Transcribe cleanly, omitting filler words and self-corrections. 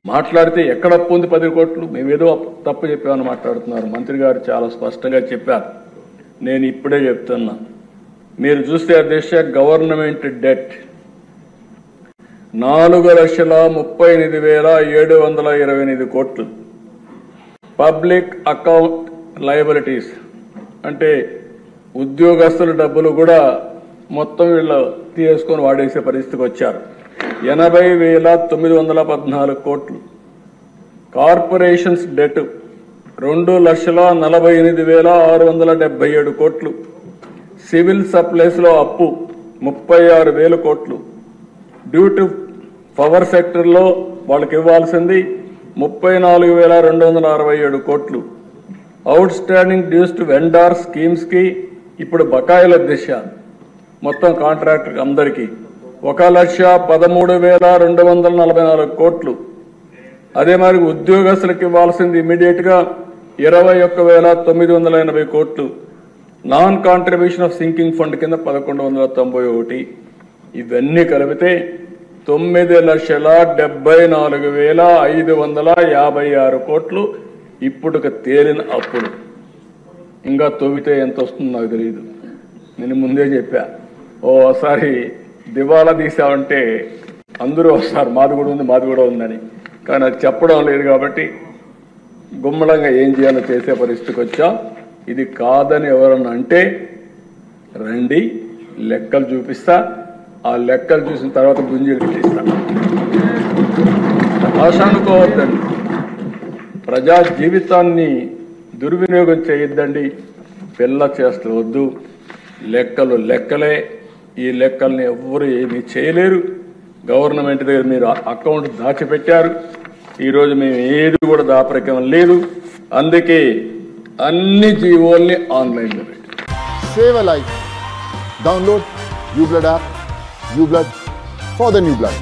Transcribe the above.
మాట్లాడితే ఎక్కడ అప్పు ఉంది 10 కోట్లు, మేమేదో తప్పు చెప్పామని మాట్లాడుతున్నారు. మంత్రి గారు చాలా స్పష్టంగా చెప్పారు. నేను ఇప్పుడే చెప్తున్నా, మీరు చూస్తే అధ్యక్ష, గవర్నమెంట్ డెట్ 4,38,728 కోట్లు. పబ్లిక్ అకౌంట్ లయబిలిటీస్ అంటే ఉద్యోగస్తుల డబ్బులు కూడా మొత్తం వీళ్ళు తీసుకొని వాడేసే పరిస్థితికి వచ్చారు. 80,914 కోట్లు. కార్పొరేషన్స్ డెట్ 2,48,677 కోట్లు. సివిల్ సప్లైస్ లో అప్పు 36,000 కోట్లు. డ్యూ టు పవర్ సెక్టర్ లో వాళ్ళకి ఇవ్వాల్సింది 34,267 కోట్లు. Outstanding dues to vendor schemes కి ఇప్పుడు బకాయిల దిశ మొత్తం కాంట్రాక్టర్ అందరికీ 1,13,244 కోట్లు. అదే మరి ఉద్యోగస్తులకు ఇవ్వాల్సింది ఇమీడియట్ గా 21,980 కోట్లు. Non contribution of sinking fund కింద 1,191. ఇవన్నీ కలిపితే 9,74,556 కోట్లు ఇప్పుడు తేలిన అప్పులు. ఇంకా తవ్వితే ఎంత వస్తుందో నాకు తెలియదు. నేను ముందే చెప్పా, ఓసారి దివాలా తీసామంటే అందరూ వస్తారు, మాది కూడా ఉందని. కానీ అది చెప్పడం లేదు కాబట్టి గుమ్మడంగా ఏం చేయాలో చేసే పరిస్థితికి వచ్చా. ఇది కాదని ఎవరన్నా అంటే రండి, లెక్కలు చూపిస్తా. ఆ లెక్కలు చూసిన తర్వాత గుంజీలు తీస్తా. ఆశ అనుకోవద్దండి, ప్రజా జీవితాన్ని దుర్వినియోగం చేయొద్దండి. పిల్ల చేస్తలు వద్దు. లెక్కలు లెక్కలే. ఈ లెక్కల్ని ఎవ్వరూ ఏమీ చేయలేరు. గవర్నమెంట్ దగ్గర మీరు అకౌంట్ దాచిపెట్టారు. ఈరోజు మేము ఏది కూడా దాపరికం లేదు. అందుకే అన్ని జీవోల్ని ఆన్లైన్లో పెట్టి save a life. Download UBlood app. UBlood for the new blood.